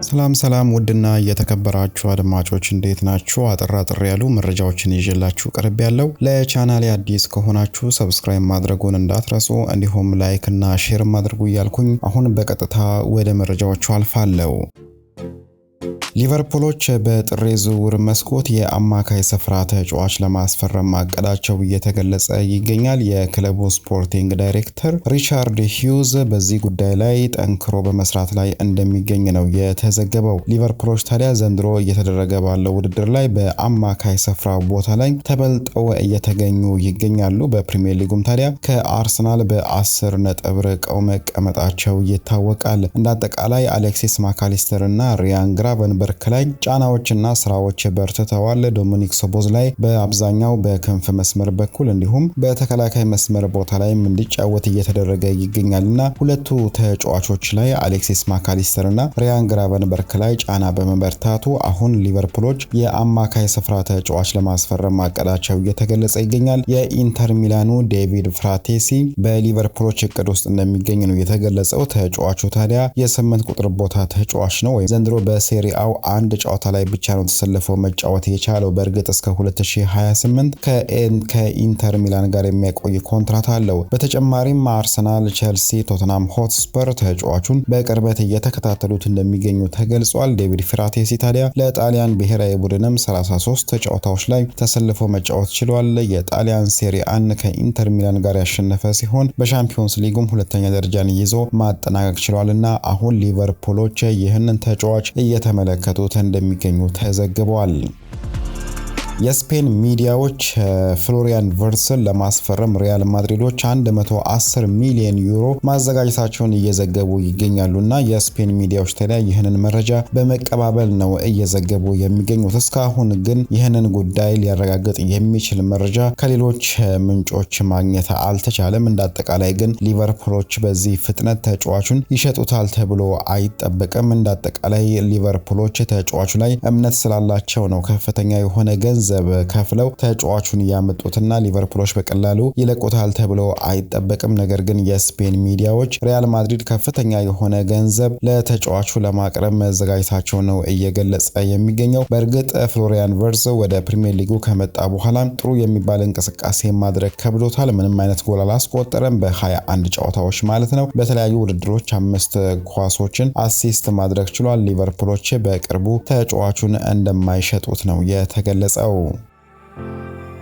ሰላም ውድና የተከበራችሁ አድማጮች እንዴት ናችሁ? አጥር ያሉ መረጃዎችን ይዤላችሁ ቀርብ ያለው። ለቻናሌ አዲስ ከሆናችሁ ሰብስክራይብ ማድረጉን እንዳትረሱ፣ እንዲሁም ላይክ እና ሼር ማድረጉ እያልኩኝ አሁን በቀጥታ ወደ መረጃዎቹ አልፋለሁ። ሊቨርፑሎች በጥር ዝውውር መስኮት የአማካይ ስፍራ ተጫዋች ለማስፈረም ማቀዳቸው እየተገለጸ ይገኛል። የክለቡ ስፖርቲንግ ዳይሬክተር ሪቻርድ ሂውዝ በዚህ ጉዳይ ላይ ጠንክሮ በመስራት ላይ እንደሚገኝ ነው የተዘገበው። ሊቨርፑሎች ታዲያ ዘንድሮ እየተደረገ ባለው ውድድር ላይ በአማካይ ስፍራ ቦታ ላይ ተበልጠው እየተገኙ ይገኛሉ። በፕሪሚየር ሊጉም ታዲያ ከአርሰናል በ10 ነጥብ ርቀው መቀመጣቸው ይታወቃል። እንዳጠቃላይ አሌክሲስ ማካሊስተር እና ሪያን ግራቨንበርች ላይ ጫናዎችና ስራዎች በርትተዋል። ዶሚኒክ ሶቦስላይ በአብዛኛው በክንፍ መስመር በኩል እንዲሁም በተከላካይ መስመር ቦታ ላይም እንዲጫወት እየተደረገ ይገኛልና ሁለቱ ተጫዋቾች ላይ አሌክሲስ ማካሊስተርና ሪያን ግራቨንበርች ላይ ጫና በመበርታቱ አሁን ሊቨርፑሎች የአማካይ ስፍራ ተጫዋች ለማስፈረም ማቀዳቸው እየተገለጸ ይገኛል። የኢንተር ሚላኑ ዴቪድ ፍራቴሲ በሊቨርፑሎች እቅድ ውስጥ እንደሚገኝ ነው የተገለጸው። ተጫዋቹ ታዲያ የ8 ቁጥር ቦታ ተጫዋች ነው። ዘንድሮ በሴሪአው አንድ ጨዋታ ላይ ብቻ ነው ተሰልፎ መጫወት የቻለው። በእርግጥ እስከ 2028 ከኢንተር ሚላን ጋር የሚያቆይ ኮንትራት አለው። በተጨማሪም አርሰናል፣ ቼልሲ፣ ቶተንሃም ሆትስፐር ተጫዋቹን በቅርበት እየተከታተሉት እንደሚገኙ ተገልጿል። ዴቪድ ፍራቴሲ ታዲያ ለጣሊያን ብሔራዊ ቡድንም 33 ጨዋታዎች ላይ ተሰልፎ መጫወት ችሏል። የጣሊያን ሴሪአን ከኢንተር ሚላን ጋር ያሸነፈ ሲሆን በሻምፒዮንስ ሊጉም ሁለተኛ ደረጃን ይዞ ማጠናቀቅ ችሏልና አሁን ሊቨርፑሎች ይህንን ተጫዋች እየተመለከቱት እንደሚገኙ ተዘግቧል። የስፔን ሚዲያዎች ፍሎሪያን ቨርትስን ለማስፈረም ሪያል ማድሪዶች 110 ሚሊዮን ዩሮ ማዘጋጀታቸውን እየዘገቡ ይገኛሉና የስፔን ሚዲያዎች ታዲያ ይህንን መረጃ በመቀባበል ነው እየዘገቡ የሚገኙት። እስካሁን ግን ይህንን ጉዳይ ሊያረጋግጥ የሚችል መረጃ ከሌሎች ምንጮች ማግኘት አልተቻለም። እንዳጠቃላይ ግን ሊቨርፑሎች በዚህ ፍጥነት ተጫዋቹን ይሸጡታል ተብሎ አይጠበቅም። እንዳጠቃላይ ሊቨርፑሎች ተጫዋቹ ላይ እምነት ስላላቸው ነው ከፍተኛ የሆነ ገንዘብ ከፍለው ተጫዋቹን ያመጡትና ሊቨርፑሎች በቀላሉ ይለቁታል ተብሎ አይጠበቅም። ነገር ግን የስፔን ሚዲያዎች ሪያል ማድሪድ ከፍተኛ የሆነ ገንዘብ ለተጫዋቹ ለማቅረብ መዘጋጀታቸው ነው እየገለጸ የሚገኘው። በእርግጥ ፍሎሪያን ቨርትስ ወደ ፕሪሚየር ሊጉ ከመጣ በኋላ ጥሩ የሚባል እንቅስቃሴ ማድረግ ከብዶታል። ምንም አይነት ጎል አላስቆጠረም በ21 ጨዋታዎች ማለት ነው። በተለያዩ ውድድሮች 5 ኳሶችን አሲስት ማድረግ ችሏል። ሊቨርፑሎች በቅርቡ ተጫዋቹን እንደማይሸጡት ነው የተገለጸው።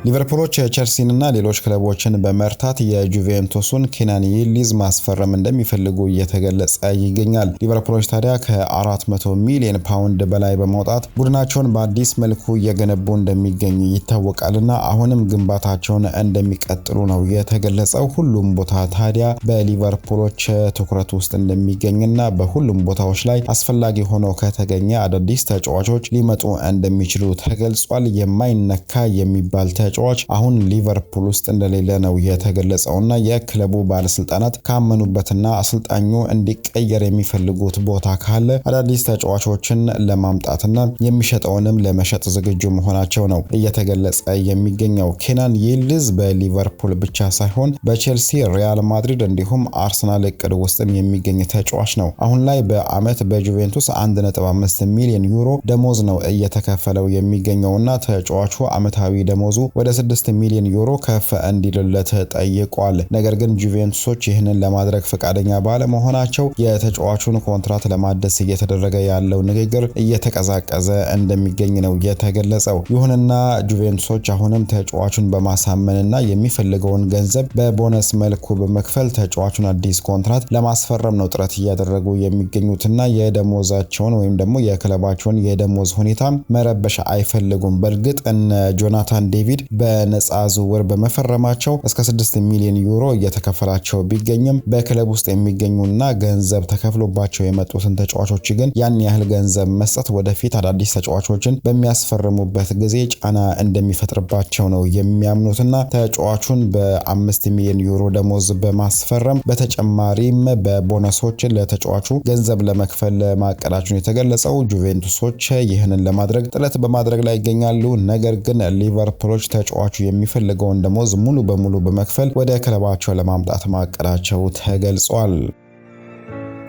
ሊቨርፑሎች ቼልሲንና ሌሎች ክለቦችን በመርታት የጁቬንቱስን ኬናን ይልዲዝ ማስፈረም እንደሚፈልጉ እየተገለጸ ይገኛል። ሊቨርፑሎች ታዲያ ከ400 ሚሊዮን ፓውንድ በላይ በማውጣት ቡድናቸውን በአዲስ መልኩ እየገነቡ እንደሚገኙ ይታወቃልና አሁንም ግንባታቸውን እንደሚቀጥሉ ነው የተገለጸው። ሁሉም ቦታ ታዲያ በሊቨርፑሎች ትኩረት ውስጥ እንደሚገኝና በሁሉም ቦታዎች ላይ አስፈላጊ ሆኖ ከተገኘ አዳዲስ ተጫዋቾች ሊመጡ እንደሚችሉ ተገልጿል። የማይነካ የሚባል ተጫዋች አሁን ሊቨርፑል ውስጥ እንደሌለ ነው የተገለጸውና የክለቡ ባለስልጣናት ካመኑበትና አሰልጣኙ እንዲቀየር የሚፈልጉት ቦታ ካለ አዳዲስ ተጫዋቾችን ለማምጣትና የሚሸጠውንም ለመሸጥ ዝግጁ መሆናቸው ነው እየተገለጸ የሚገኘው። ኬናን ይልዲዝ በሊቨርፑል ብቻ ሳይሆን በቼልሲ፣ ሪያል ማድሪድ እንዲሁም አርሰናል እቅድ ውስጥም የሚገኝ ተጫዋች ነው። አሁን ላይ በአመት በጁቬንቱስ 1.5 ሚሊዮን ዩሮ ደሞዝ ነው እየተከፈለው የሚገኘውና ተጫዋቹ አመታዊ ደሞዙ ወደ 6 ሚሊዮን ዩሮ ከፍ እንዲልለት ጠይቋል። ነገር ግን ጁቬንቱሶች ይህንን ለማድረግ ፈቃደኛ ባለመሆናቸው የተጫዋቹን ኮንትራት ለማደስ እየተደረገ ያለው ንግግር እየተቀዛቀዘ እንደሚገኝ ነው የተገለጸው። ይሁንና ጁቬንቱሶች አሁንም ተጫዋቹን በማሳመንና የሚፈልገውን ገንዘብ በቦነስ መልኩ በመክፈል ተጫዋቹን አዲስ ኮንትራት ለማስፈረም ነው ጥረት እያደረጉ የሚገኙትና የደሞዛቸውን ወይም ደግሞ የክለባቸውን የደሞዝ ሁኔታ መረበሽ አይፈልጉም። በእርግጥ እነ ጆናታን ዴቪድ በነፃ ዝውውር በመፈረማቸው እስከ 6 ሚሊዮን ዩሮ እየተከፈላቸው ቢገኝም በክለብ ውስጥ የሚገኙና ገንዘብ ተከፍሎባቸው የመጡትን ተጫዋቾች ግን ያን ያህል ገንዘብ መስጠት ወደፊት አዳዲስ ተጫዋቾችን በሚያስፈርሙበት ጊዜ ጫና እንደሚፈጥርባቸው ነው የሚያምኑትና ተጫዋቹን በ5 ሚሊዮን ዩሮ ደሞዝ በማስፈረም በተጨማሪም በቦነሶች ለተጫዋቹ ገንዘብ ለመክፈል ማቀዳቸውን የተገለጸው። ጁቬንቱሶች ይህንን ለማድረግ ጥረት በማድረግ ላይ ይገኛሉ። ነገር ግን ሊቨርፑሎች ተጫዋቹ የሚፈልገውን ደሞዝ ሙሉ በሙሉ በመክፈል ወደ ክለባቸው ለማምጣት ማቀዳቸው ተገልጿል።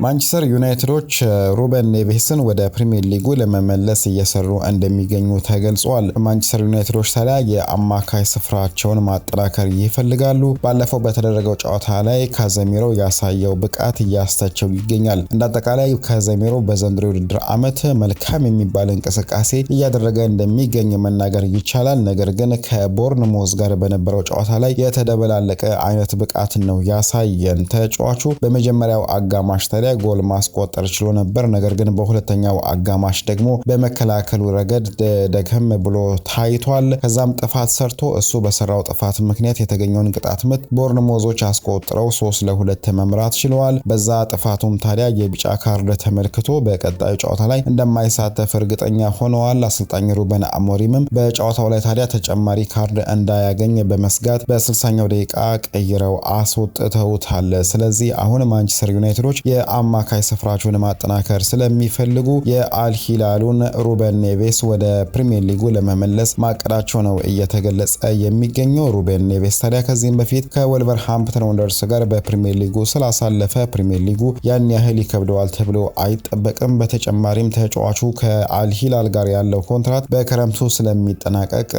ማንቸስተር ዩናይትዶች ሩበን ኔቬስን ወደ ፕሪሚየር ሊጉ ለመመለስ እየሰሩ እንደሚገኙ ተገልጿል። ማንቸስተር ዩናይትዶች ታዲያ የአማካይ ስፍራቸውን ማጠናከር ይፈልጋሉ። ባለፈው በተደረገው ጨዋታ ላይ ካዘሚሮ ያሳየው ብቃት እያስተቸው ይገኛል። እንዳጠቃላይ ካዘሚሮ በዘንድሮ የውድድር ዓመት መልካም የሚባል እንቅስቃሴ እያደረገ እንደሚገኝ መናገር ይቻላል። ነገር ግን ከቦርንሞዝ ጋር በነበረው ጨዋታ ላይ የተደበላለቀ አይነት ብቃት ነው ያሳየን። ተጫዋቹ በመጀመሪያው አጋማሽ ታዲያ ጎል ማስቆጠር ችሎ ነበር። ነገር ግን በሁለተኛው አጋማሽ ደግሞ በመከላከሉ ረገድ ደከም ብሎ ታይቷል። ከዛም ጥፋት ሰርቶ እሱ በሰራው ጥፋት ምክንያት የተገኘውን ቅጣት ምት ቦርንሞዞች አስቆጥረው 3-2 መምራት ችለዋል። በዛ ጥፋቱም ታዲያ የቢጫ ካርድ ተመልክቶ በቀጣዩ ጨዋታ ላይ እንደማይሳተፍ እርግጠኛ ሆነዋል። አሰልጣኝ ሩበን አሞሪምም በጨዋታው ላይ ታዲያ ተጨማሪ ካርድ እንዳያገኝ በመስጋት በ60ኛው ደቂቃ ቀይረው አስወጥተውታል። ስለዚህ አሁን ማንቸስተር ዩናይትዶች የአማካይ ስፍራቸውን ማጠናከር ስለሚፈልጉ የአልሂላሉን ሩበን ኔቬስ ወደ ፕሪሚየር ሊጉ ለመመለስ ማቀዳቸው ነው እየተገለጸ የሚገኘው። ሩበን ኔቬስ ታዲያ ከዚህም በፊት ከወልቨርሃምፕተን ወንደርስ ጋር በፕሪሚየር ሊጉ ስላሳለፈ ፕሪሚየር ሊጉ ያን ያህል ይከብደዋል ተብሎ አይጠበቅም። በተጨማሪም ተጫዋቹ ከአልሂላል ጋር ያለው ኮንትራት በክረምቱ ስለሚጠናቀቅ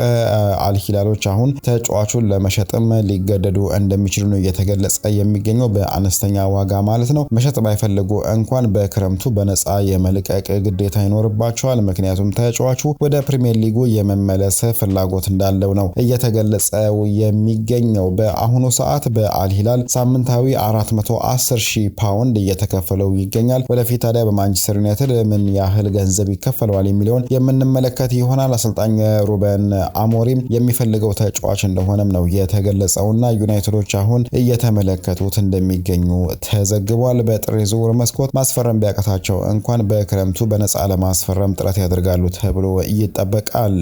አልሂላሎች አሁን ተጫዋቹን ለመሸጥም ሊገደዱ እንደሚችሉ ነው እየተገለጸ የሚገኘው በአነስተኛ ዋጋ ማለት ነው። መሸጥ ባይፈልጉ እንኳን በክረምቱ በነፃ የመልቀቅ ግዴታ ይኖርባቸዋል። ምክንያቱም ተጫዋቹ ወደ ፕሪሚየር ሊጉ የመመለስ ፍላጎት እንዳለው ነው እየተገለጸ የሚገኘው። በአሁኑ ሰዓት በአልሂላል ሳምንታዊ 410,000 ፓውንድ እየተከፈለው ይገኛል። ወደፊት ታዲያ በማንቸስተር ዩናይትድ ምን ያህል ገንዘብ ይከፈለዋል የሚለውን የምንመለከት ይሆናል። አሰልጣኝ ሩበን አሞሪም የሚፈልገው ተጫዋች እንደሆነም ነው የተገለጸውና ዩናይትዶች አሁን እየተመለከቱት እንደሚገኙ ተዘግቧል። በጥር የዝውውር መስኮት ማስፈረም ቢያቀታቸው እንኳን በክረምቱ በነፃ ለማስፈረም ጥረት ያደርጋሉ ተብሎ ይጠበቃል።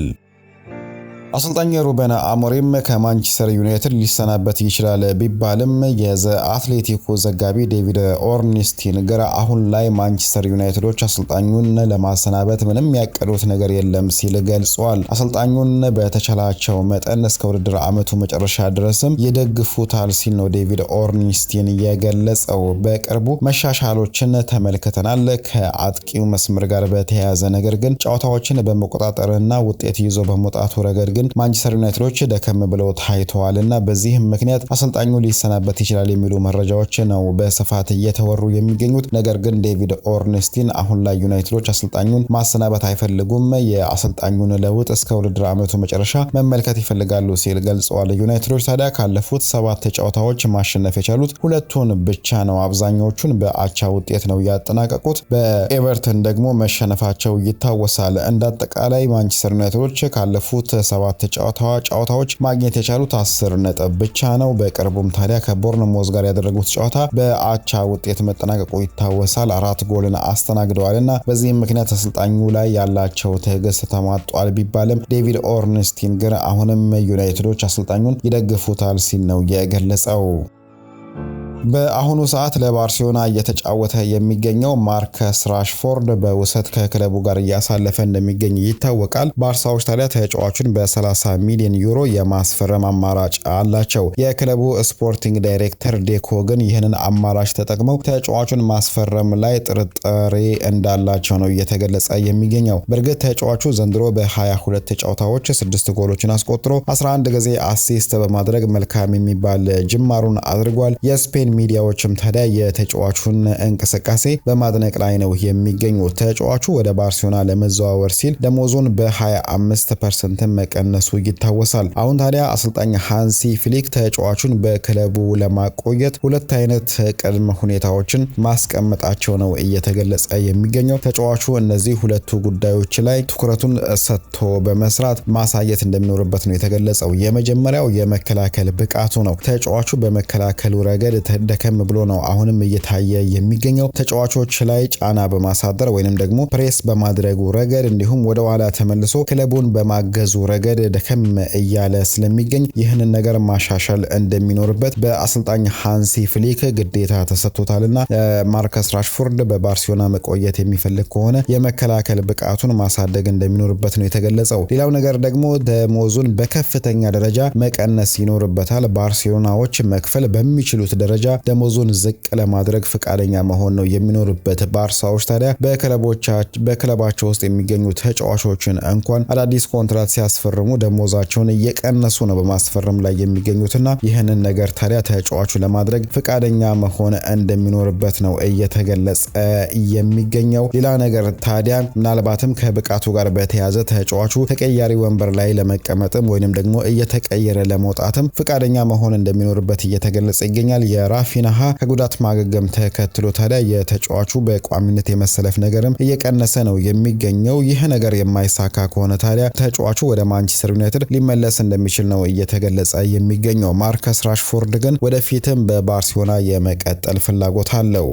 አሰልጣኝ ሩበን አሞሪም ከማንቸስተር ዩናይትድ ሊሰናበት ይችላል ቢባልም የዘ አትሌቲኮ ዘጋቢ ዴቪድ ኦርኒስቲን ግራ አሁን ላይ ማንቸስተር ዩናይትዶች አሰልጣኙን ለማሰናበት ምንም ያቀዱት ነገር የለም ሲል ገልጿል። አሰልጣኙን በተቻላቸው መጠን እስከ ውድድር ዓመቱ መጨረሻ ድረስም ይደግፉታል ሲል ነው ዴቪድ ኦርኒስቲን የገለጸው። በቅርቡ መሻሻሎችን ተመልክተናል ከአጥቂው መስመር ጋር በተያያዘ ነገር ግን ጨዋታዎችን በመቆጣጠርና ውጤት ይዞ በመውጣቱ ረገድ ግን ማንቸስተር ዩናይትዶች ደከም ብለው ታይተዋልና በዚህም ምክንያት አሰልጣኙ ሊሰናበት ይችላል የሚሉ መረጃዎች ነው በስፋት እየተወሩ የሚገኙት። ነገር ግን ዴቪድ ኦርኔስቲን አሁን ላይ ዩናይትዶች አሰልጣኙን ማሰናበት አይፈልጉም፣ የአሰልጣኙን ለውጥ እስከ ውድድር ዓመቱ መጨረሻ መመልከት ይፈልጋሉ ሲል ገልጸዋል። ዩናይትዶች ታዲያ ካለፉት 7 ጨዋታዎች ማሸነፍ የቻሉት 2ቱን ብቻ ነው። አብዛኛዎቹን በአቻ ውጤት ነው ያጠናቀቁት። በኤቨርተን ደግሞ መሸነፋቸው ይታወሳል። እንዳጠቃላይ ማንቸስተር ዩናይትዶች ካለፉት 7 ጨዋታዎች ማግኘት የቻሉት 10 ነጥብ ብቻ ነው። በቅርቡም ታዲያ ከቦርንሞዝ ጋር ያደረጉት ጨዋታ በአቻ ውጤት መጠናቀቁ ይታወሳል። 4 ጎልን አስተናግደዋልና በዚህም ምክንያት አሰልጣኙ ላይ ያላቸው ትዕግስት ተሟጧል ቢባልም ዴቪድ ኦርንስቲን ግን አሁንም ዩናይትዶች አሰልጣኙን ይደግፉታል ሲል ነው የገለጸው። በአሁኑ ሰዓት ለባርሴሎና እየተጫወተ የሚገኘው ማርከስ ራሽፎርድ በውሰት ከክለቡ ጋር እያሳለፈ እንደሚገኝ ይታወቃል። ባርሳዎች ታዲያ ተጫዋቹን በ30 ሚሊዮን ዩሮ የማስፈረም አማራጭ አላቸው። የክለቡ ስፖርቲንግ ዳይሬክተር ዴኮ ግን ይህንን አማራጭ ተጠቅመው ተጫዋቹን ማስፈረም ላይ ጥርጣሬ እንዳላቸው ነው እየተገለጸ የሚገኘው። በእርግጥ ተጫዋቹ ዘንድሮ በ22 ጨዋታዎች 6 ጎሎችን አስቆጥሮ 11 ጊዜ አሲስት በማድረግ መልካም የሚባል ጅማሩን አድርጓል። የስፔን ሚዲያዎችም ታዲያ የተጫዋቹን እንቅስቃሴ በማድነቅ ላይ ነው የሚገኙት። ተጫዋቹ ወደ ባርሴሎና ለመዘዋወር ሲል ደሞዙን በ25% መቀነሱ ይታወሳል። አሁን ታዲያ አሰልጣኝ ሃንሲ ፍሊክ ተጫዋቹን በክለቡ ለማቆየት 2 አይነት ቅድመ ሁኔታዎችን ማስቀመጣቸው ነው እየተገለጸ የሚገኘው። ተጫዋቹ እነዚህ 2ቱ ጉዳዮች ላይ ትኩረቱን ሰጥቶ በመስራት ማሳየት እንደሚኖርበት ነው የተገለጸው። የመጀመሪያው የመከላከል ብቃቱ ነው። ተጫዋቹ በመከላከሉ ረገድ ደከም ብሎ ነው አሁንም እየታየ የሚገኘው። ተጫዋቾች ላይ ጫና በማሳደር ወይንም ደግሞ ፕሬስ በማድረጉ ረገድ እንዲሁም ወደ ኋላ ተመልሶ ክለቡን በማገዙ ረገድ ደከም እያለ ስለሚገኝ ይህንን ነገር ማሻሻል እንደሚኖርበት በአሰልጣኝ ሃንሲ ፍሊክ ግዴታ ተሰጥቶታልና ማርከስ ራሽፎርድ በባርሴሎና መቆየት የሚፈልግ ከሆነ የመከላከል ብቃቱን ማሳደግ እንደሚኖርበት ነው የተገለጸው። ሌላው ነገር ደግሞ ደሞዙን በከፍተኛ ደረጃ መቀነስ ይኖርበታል። ባርሴሎናዎች መክፈል በሚችሉት ደረጃ ደሞዙን ዝቅ ለማድረግ ፈቃደኛ መሆን ነው የሚኖርበት። ባርሳዎች ታዲያ በክለባቸው ውስጥ የሚገኙ ተጫዋቾችን እንኳን አዳዲስ ኮንትራት ሲያስፈርሙ ደሞዛቸውን እየቀነሱ ነው በማስፈረም ላይ የሚገኙትና ይህንን ነገር ታዲያ ተጫዋቹ ለማድረግ ፈቃደኛ መሆን እንደሚኖርበት ነው እየተገለጸ የሚገኘው። ሌላ ነገር ታዲያ ምናልባትም ከብቃቱ ጋር በተያያዘ ተጫዋቹ ተቀያሪ ወንበር ላይ ለመቀመጥም ወይንም ደግሞ እየተቀየረ ለመውጣትም ፈቃደኛ መሆን እንደሚኖርበት እየተገለጸ ይገኛል። የራፊናሃ ከጉዳት ማገገም ተከትሎ ታዲያ የተጫዋቹ በቋሚነት የመሰለፍ ነገርም እየቀነሰ ነው የሚገኘው። ይህ ነገር የማይሳካ ከሆነ ታዲያ ተጫዋቹ ወደ ማንቸስተር ዩናይትድ ሊመለስ እንደሚችል ነው እየተገለጸ የሚገኘው። ማርከስ ራሽፎርድ ግን ወደፊትም በባርሴሎና የመቀጠል ፍላጎት አለው።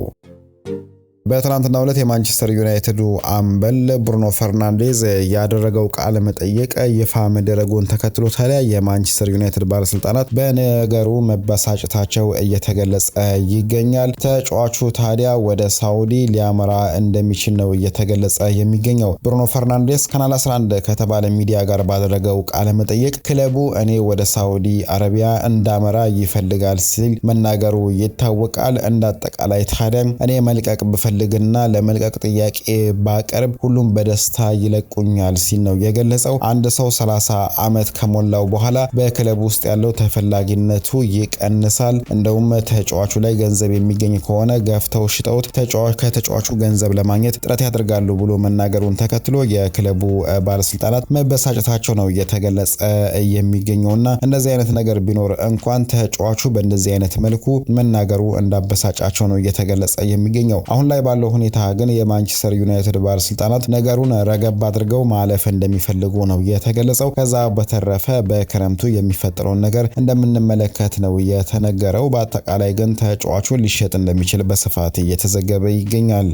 በትናንትናው ዕለት የማንቸስተር ዩናይትዱ አምበል ብሩኖ ፈርናንዴዝ ያደረገው ቃለ መጠይቅ ይፋ መደረጉን ተከትሎ ታዲያ የማንቸስተር ዩናይትድ ባለስልጣናት በነገሩ መበሳጨታቸው እየተገለጸ ይገኛል። ተጫዋቹ ታዲያ ወደ ሳውዲ ሊያመራ እንደሚችል ነው እየተገለጸ የሚገኘው። ብሩኖ ፈርናንዴዝ ካናል 11 ከተባለ ሚዲያ ጋር ባደረገው ቃለ መጠይቅ ክለቡ እኔ ወደ ሳውዲ አረቢያ እንዳመራ ይፈልጋል ሲል መናገሩ ይታወቃል። እንዳጠቃላይ ታዲያ እኔ መልቀቅ ልግና ለመልቀቅ ጥያቄ ባቀርብ ሁሉም በደስታ ይለቁኛል ሲል ነው የገለጸው። አንድ ሰው 30 ዓመት ከሞላው በኋላ በክለብ ውስጥ ያለው ተፈላጊነቱ ይቀንሳል። እንደውም ተጫዋቹ ላይ ገንዘብ የሚገኝ ከሆነ ገፍተው ሽጠውት ከተጫዋቹ ገንዘብ ለማግኘት ጥረት ያደርጋሉ ብሎ መናገሩን ተከትሎ የክለቡ ባለስልጣናት መበሳጨታቸው ነው እየተገለጸ የሚገኘውና እንደዚህ አይነት ነገር ቢኖር እንኳን ተጫዋቹ በእንደዚህ አይነት መልኩ መናገሩ እንዳበሳጫቸው ነው እየተገለጸ የሚገኘው። አሁን ላይ ባለው ሁኔታ ግን የማንቸስተር ዩናይትድ ባለስልጣናት ነገሩን ረገብ አድርገው ማለፍ እንደሚፈልጉ ነው የተገለጸው። ከዛ በተረፈ በክረምቱ የሚፈጠረውን ነገር እንደምንመለከት ነው የተነገረው። በአጠቃላይ ግን ተጫዋቹ ሊሸጥ እንደሚችል በስፋት እየተዘገበ ይገኛል።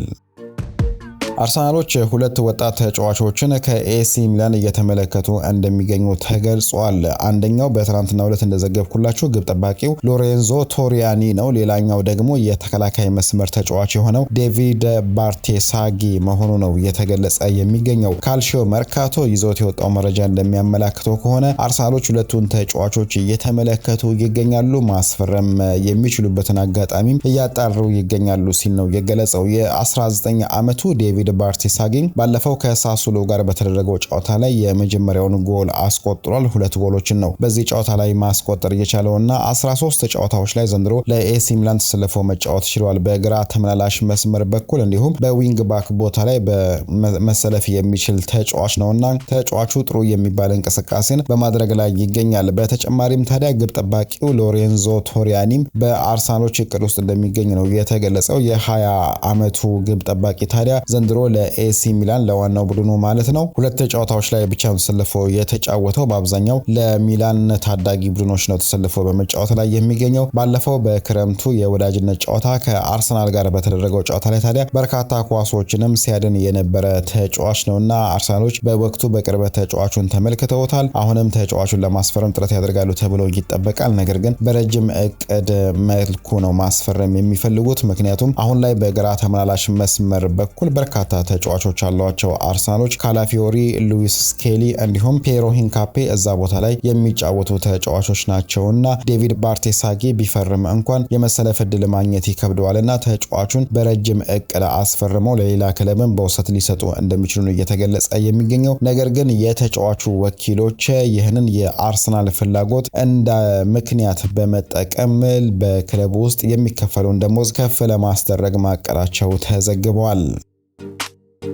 አርሰናሎች ሁለት ወጣት ተጫዋቾችን ከኤሲ ሚላን እየተመለከቱ እንደሚገኙ ተገልጿል። አንደኛው በትናንትናው ዕለት እንደዘገብኩላችሁ ግብ ጠባቂው ሎሬንዞ ቶሪያኒ ነው። ሌላኛው ደግሞ የተከላካይ መስመር ተጫዋች የሆነው ዴቪድ ባርቴሳጊ መሆኑ ነው የተገለጸ የሚገኘው። ካልሺዮ መርካቶ ይዞት የወጣው መረጃ እንደሚያመላክተው ከሆነ አርሰናሎች ሁለቱን ተጫዋቾች እየተመለከቱ ይገኛሉ። ማስፈረም የሚችሉበትን አጋጣሚም እያጣሩ ይገኛሉ ሲል ነው የገለጸው። የ19 ዓመቱ ዴቪድ ባርቴሳጊ ባለፈው ከሳሱሎ ጋር በተደረገው ጨዋታ ላይ የመጀመሪያውን ጎል አስቆጥሯል። 2 ጎሎችን ነው በዚህ ጨዋታ ላይ ማስቆጠር የቻለውና 13 ጨዋታዎች ላይ ዘንድሮ ለኤሲ ሚላን ተሰልፎ መጫወት ችሏል። በግራ ተመላላሽ መስመር በኩል እንዲሁም በዊንግ ባክ ቦታ ላይ በመሰለፍ የሚችል ተጫዋች ነውና ተጫዋቹ ጥሩ የሚባል እንቅስቃሴን በማድረግ ላይ ይገኛል። በተጨማሪም ታዲያ ግብ ጠባቂው ሎሬንዞ ቶሪያኒም በአርሰናሎች እቅድ ውስጥ እንደሚገኝ ነው የተገለጸው። የ20 ዓመቱ ግብ ጠባቂ ታዲያ ዘንድሮ ለኤሲ ሚላን ለዋናው ቡድኑ ማለት ነው 2 ጨዋታዎች ላይ ብቻ ተሰልፎ የተጫወተው። በአብዛኛው ለሚላን ታዳጊ ቡድኖች ነው ተሰልፎ በመጫወት ላይ የሚገኘው። ባለፈው በክረምቱ የወዳጅነት ጨዋታ ከአርሰናል ጋር በተደረገው ጨዋታ ላይ ታዲያ በርካታ ኳሶችንም ሲያድን የነበረ ተጫዋች ነውና አርሰናሎች በወቅቱ በቅርበት ተጫዋቹን ተመልክተውታል። አሁንም ተጫዋቹን ለማስፈረም ጥረት ያደርጋሉ ተብሎ ይጠበቃል። ነገር ግን በረጅም እቅድ መልኩ ነው ማስፈረም የሚፈልጉት። ምክንያቱም አሁን ላይ በግራ ተመላላሽ መስመር በኩል በርካታ ተጫዋቾች አሏቸው አርሰናሎች። ካላፊዮሪ፣ ሉዊስ ስኬሊ እንዲሁም ፔሮ ሂንካፔ እዛ ቦታ ላይ የሚጫወቱ ተጫዋቾች ናቸውና ዴቪድ ባርቴሳጊ ቢፈርም እንኳን የመሰለፍ ዕድል ማግኘት ይከብደዋልና ተጫዋቹን በረጅም እቅድ አስፈርመው ለሌላ ክለብም በውሰት ሊሰጡ እንደሚችሉ ነው እየተገለጸ የሚገኘው። ነገር ግን የተጫዋቹ ወኪሎች ይህንን የአርሰናል ፍላጎት እንደ ምክንያት በመጠቀም በክለቡ ውስጥ የሚከፈለውን ደሞዝ ከፍ ለማስደረግ ማቀዳቸው ተዘግቧል።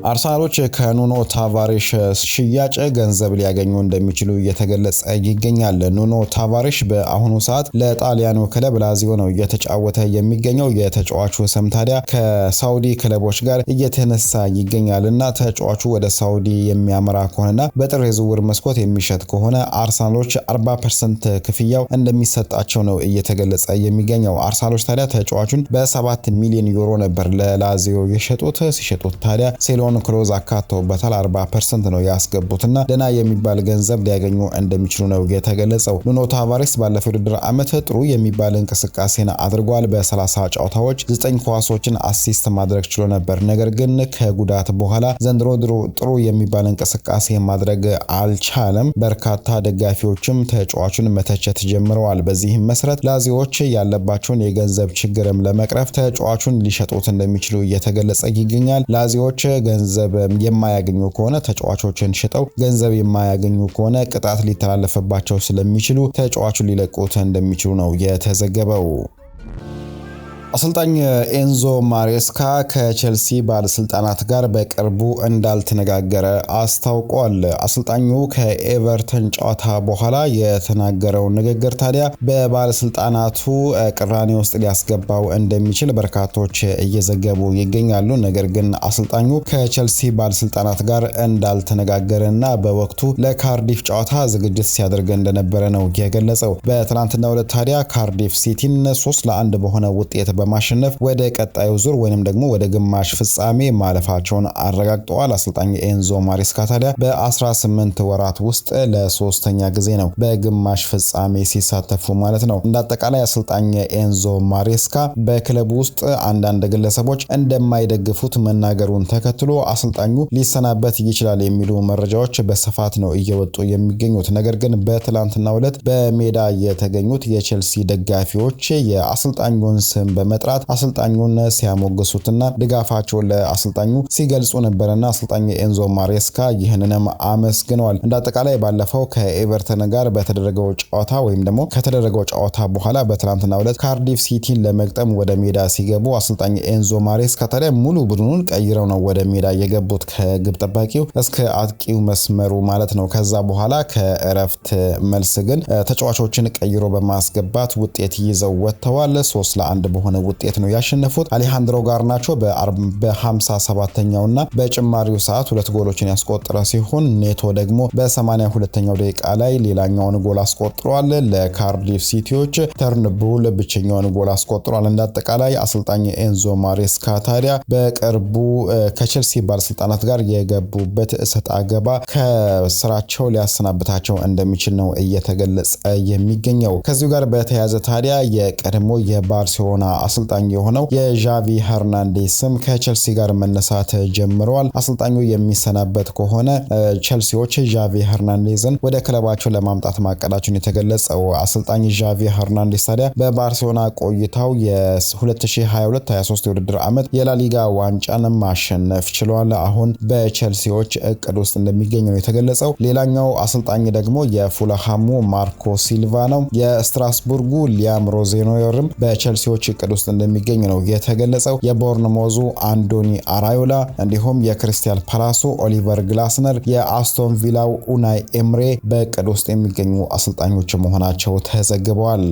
አርሰናሎች ከኑኖ ታቫሬሽ ሽያጭ ገንዘብ ሊያገኙ እንደሚችሉ እየተገለጸ ይገኛል። ኑኖ ታቫሬሽ በአሁኑ ሰዓት ለጣሊያኑ ክለብ ላዚዮ ነው እየተጫወተ የሚገኘው። የተጫዋቹ ስም ታዲያ ከሳውዲ ክለቦች ጋር እየተነሳ ይገኛልና ተጫዋቹ ወደ ሳውዲ የሚያመራ ከሆነና በጥር የዝውውር መስኮት የሚሸጥ ከሆነ አርሰናሎች 40% ክፍያው እንደሚሰጣቸው ነው እየተገለጸ የሚገኘው። አርሰናሎች ታዲያ ተጫዋቹን በ7 ሚሊዮን ዩሮ ነበር ለላዚዮ የሸጡት። ሲሸጡት ታዲያ ኖን ክሎዝ አካተውበታል። 40% ነው ያስገቡትና ደና የሚባል ገንዘብ ሊያገኙ እንደሚችሉ ነው የተገለጸው። ኑኖ ታቫሬስ ባለፈው ውድድር ዓመት ጥሩ የሚባል እንቅስቃሴን አድርጓል። በ30 ጨዋታዎች 9 ኳሶችን አሲስት ማድረግ ችሎ ነበር። ነገር ግን ከጉዳት በኋላ ዘንድሮ ጥሩ የሚባል እንቅስቃሴ ማድረግ አልቻለም። በርካታ ደጋፊዎችም ተጫዋቹን መተቸት ጀምረዋል። በዚህም መሰረት ላዚዮዎች ያለባቸውን የገንዘብ ችግርም ለመቅረፍ ተጫዋቹን ሊሸጡት እንደሚችሉ እየተገለጸ ይገኛል። ላዚዮዎች ገንዘብ የማያገኙ ከሆነ ተጫዋቾችን ሽጠው ገንዘብ የማያገኙ ከሆነ ቅጣት ሊተላለፍባቸው ስለሚችሉ ተጫዋቹን ሊለቁት እንደሚችሉ ነው የተዘገበው። አሰልጣኝ ኤንዞ ማሬስካ ከቼልሲ ባለስልጣናት ጋር በቅርቡ እንዳልተነጋገረ አስታውቋል። አሰልጣኙ ከኤቨርተን ጨዋታ በኋላ የተናገረው ንግግር ታዲያ በባለስልጣናቱ ቅራኔ ውስጥ ሊያስገባው እንደሚችል በርካቶች እየዘገቡ ይገኛሉ። ነገር ግን አሰልጣኙ ከቼልሲ ባለስልጣናት ጋር እንዳልተነጋገረና በወቅቱ ለካርዲፍ ጨዋታ ዝግጅት ሲያደርግ እንደነበረ ነው የገለጸው። በትናንትናው ዕለት ታዲያ ካርዲፍ ሲቲን 3-1 በሆነ ውጤት በማሸነፍ ወደ ቀጣዩ ዙር ወይንም ደግሞ ወደ ግማሽ ፍጻሜ ማለፋቸውን አረጋግጠዋል። አሰልጣኝ ኤንዞ ማሬስካ ታዲያ በ18 ወራት ውስጥ ለሶስተኛ ጊዜ ነው በግማሽ ፍጻሜ ሲሳተፉ ማለት ነው። እንዳጠቃላይ አሰልጣኝ ኤንዞ ማሬስካ በክለቡ ውስጥ አንዳንድ ግለሰቦች እንደማይደግፉት መናገሩን ተከትሎ አሰልጣኙ ሊሰናበት ይችላል የሚሉ መረጃዎች በስፋት ነው እየወጡ የሚገኙት። ነገር ግን በትላንትናው ዕለት በሜዳ የተገኙት የቼልሲ ደጋፊዎች የአሰልጣኙን ስም በመጥራት አሰልጣኙን ሲያሞግሱትና ድጋፋቸውን ለአሰልጣኙ ሲገልጹ ነበርና አሰልጣኝ ኤንዞ ማሬስካ ይህንንም አመስግነዋል። እንዳጠቃላይ ባለፈው ከኤቨርተን ጋር በተደረገው ጨዋታ ወይም ደግሞ ከተደረገው ጨዋታ በኋላ በትናንትናው ዕለት ካርዲፍ ሲቲን ለመግጠም ወደ ሜዳ ሲገቡ አሰልጣኝ ኤንዞ ማሬስካ ታዲያ ሙሉ ቡድኑን ቀይረው ነው ወደ ሜዳ የገቡት ከግብ ጠባቂው እስከ አጥቂው መስመሩ ማለት ነው። ከዛ በኋላ ከእረፍት መልስ ግን ተጫዋቾችን ቀይሮ በማስገባት ውጤት ይዘው ወጥተዋል። 3-1 በሆነ ውጤት ነው ያሸነፉት። አሌሃንድሮ ጋርናቾ በ47ኛውና በጭማሪው ሰዓት 2 ጎሎችን ያስቆጠረ ሲሆን ኔቶ ደግሞ በ82ኛው ደቂቃ ላይ ሌላኛውን ጎል አስቆጥሯል። ለካርዲፍ ሲቲዎች ተርንቡል ብቸኛውን ጎል አስቆጥሯል። እንዳጠቃላይ አሰልጣኝ ኤንዞ ማሬስካ ታዲያ በቅርቡ ከቼልሲ ባለስልጣናት ጋር የገቡበት እሰጥ አገባ ከስራቸው ሊያሰናብታቸው እንደሚችል ነው እየተገለጸ የሚገኘው። ከዚሁ ጋር በተያያዘ ታዲያ የቀድሞ የባርሴሎና አሰልጣኝ የሆነው የዣቪ ሄርናንዴዝ ስም ከቼልሲ ጋር መነሳት ጀምረዋል። አሰልጣኙ የሚሰናበት ከሆነ ቼልሲዎች ዣቪ ሄርናንዴዝን ወደ ክለባቸው ለማምጣት ማቀዳቸውን የተገለጸው አሰልጣኝ ዣቪ ሄርናንዴዝ ታዲያ በባርሴሎና ቆይታው የ2022-23 የውድድር ዓመት የላሊጋ ዋንጫን ማሸነፍ ችሏል። አሁን በቼልሲዎች እቅድ ውስጥ እንደሚገኝ ነው የተገለጸው። ሌላኛው አሰልጣኝ ደግሞ የፉልሃሙ ማርኮ ሲልቫ ነው። የስትራስቡርጉ ሊያም ሮዜኖየርም በቼልሲዎች እቅድ ውስጥ እንደሚገኝ ነው የተገለጸው። የቦርንሞዙ አንዶኒ አራዮላ እንዲሁም የክሪስታል ፓላሱ ኦሊቨር ግላስነር፣ የአስቶን ቪላው ኡናይ ኤምሬ በእቅድ ውስጥ የሚገኙ አሰልጣኞች መሆናቸው ተዘግበዋል።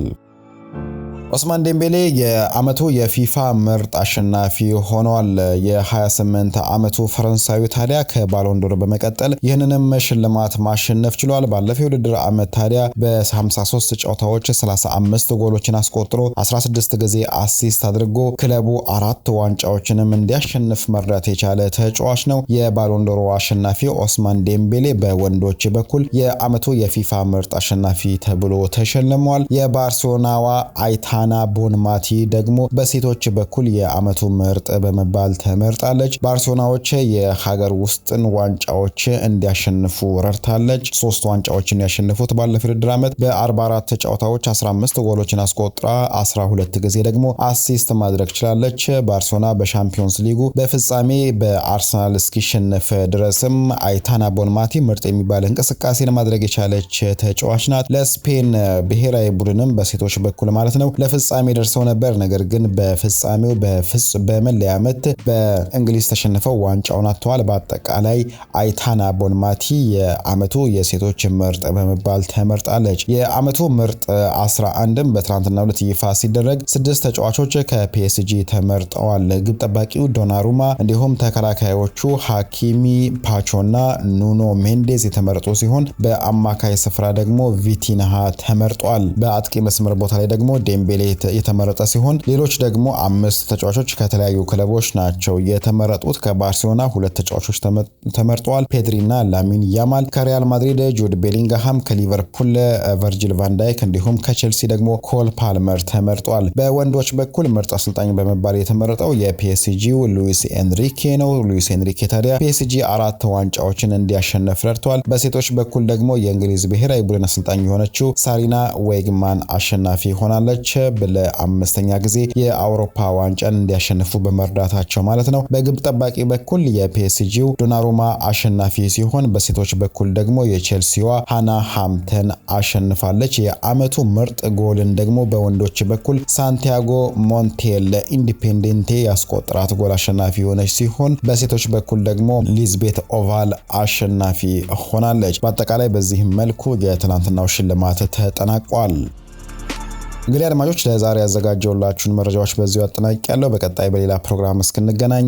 ኦስማን ዴምቤሌ የዓመቱ የፊፋ ምርጥ አሸናፊ ሆኗል። የ28 ዓመቱ ፈረንሳዊ ታዲያ ከባሎንዶር በመቀጠል ይህንንም ሽልማት ማሸነፍ ችሏል። ባለፈው የውድድር ዓመት ታዲያ በ53 ጨዋታዎች 35 ጎሎችን አስቆጥሮ 16 ጊዜ አሲስት አድርጎ ክለቡ 4 ዋንጫዎችንም እንዲያሸንፍ መርዳት የቻለ ተጫዋች ነው። የባሎንዶር አሸናፊ ኦስማን ዴምቤሌ በወንዶች በኩል የዓመቱ የፊፋ ምርጥ አሸናፊ ተብሎ ተሸልሟል። የባርሴሎናዋ አይታና ቦንማቲ ደግሞ በሴቶች በኩል የዓመቱ ምርጥ በመባል ተመርጣለች። ባርሴሎናዎች የሀገር ውስጥን ዋንጫዎች እንዲያሸንፉ ረድታለች። 3 ዋንጫዎችን ያሸነፉት ባለፈው ውድድር ዓመት በ44 ጨዋታዎች 15 ጎሎችን አስቆጥራ 12 ጊዜ ደግሞ አሲስት ማድረግ ችላለች። ባርሴሎና በሻምፒዮንስ ሊጉ በፍጻሜ በአርሰናል እስኪሸነፍ ድረስም አይታና ቦንማቲ ምርጥ የሚባል እንቅስቃሴን ማድረግ የቻለች ተጫዋች ናት። ለስፔን ብሔራዊ ቡድንም በሴቶች በኩል ማለት ነው ለፍጻሜ ደርሰው ነበር። ነገር ግን በፍጻሜው በመለያ ምት በእንግሊዝ ተሸንፈው ዋንጫውን አጥተዋል። በአጠቃላይ አይታና ቦንማቲ የዓመቱ የሴቶች ምርጥ በመባል ተመርጣለች። የዓመቱ ምርጥ 11ም በትናንትናው ዕለት ይፋ ሲደረግ 6 ተጫዋቾች ከፒኤስጂ ተመርጠዋል። ግብ ጠባቂው ዶናሩማ እንዲሁም ተከላካዮቹ ሃኪሚ ፓቾና ኑኖ ሜንዴዝ የተመረጡ ሲሆን በአማካይ ስፍራ ደግሞ ቪቲንሃ ተመርጧል። በአጥቂ መስመር ቦታ ላይ ደግሞ ዴምቤሌ ዴምቤሌ የተመረጠ ሲሆን ሌሎች ደግሞ 5 ተጫዋቾች ከተለያዩ ክለቦች ናቸው የተመረጡት። ከባርሴሎና 2 ተጫዋቾች ተመርጠዋል፣ ፔድሪና ላሚን ያማል። ከሪያል ማድሪድ ጁድ ቤሊንግሃም፣ ከሊቨርፑል ቨርጂል ቫን ዳይክ እንዲሁም ከቼልሲ ደግሞ ኮል ፓልመር ተመርጧል። በወንዶች በኩል ምርጥ አሰልጣኝ በመባል የተመረጠው የፒኤስጂው ሉዊስ ኤንሪኬ ነው። ሉዊስ ኤንሪኬ ታዲያ ፒኤስጂ 4 ዋንጫዎችን እንዲያሸንፍ ረድቷል። በሴቶች በኩል ደግሞ የእንግሊዝ ብሔራዊ ቡድን አሰልጣኝ የሆነችው ሳሪና ዌግማን አሸናፊ ሆናለች። ለ5ኛ ጊዜ የአውሮፓ ዋንጫን እንዲያሸንፉ በመርዳታቸው ማለት ነው። በግብ ጠባቂ በኩል የፒኤስጂው ዶናሩማ አሸናፊ ሲሆን በሴቶች በኩል ደግሞ የቼልሲዋ ሃና ሃምተን አሸንፋለች። የአመቱ ምርጥ ጎልን ደግሞ በወንዶች በኩል ሳንቲያጎ ሞንቴል ለኢንዲፔንዴንቴ ያስቆጠራት ጎል አሸናፊ የሆነች ሲሆን በሴቶች በኩል ደግሞ ሊዝቤት ኦቫል አሸናፊ ሆናለች። በአጠቃላይ በዚህ መልኩ የትናንትናው ሽልማት ተጠናቋል። እንግዲህ አድማጮች ለዛሬ ያዘጋጀውላችሁን መረጃዎች በዚሁ አጠናቅቄያለሁ። በቀጣይ በሌላ ፕሮግራም እስክንገናኝ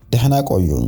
ደህና ቆዩኝ።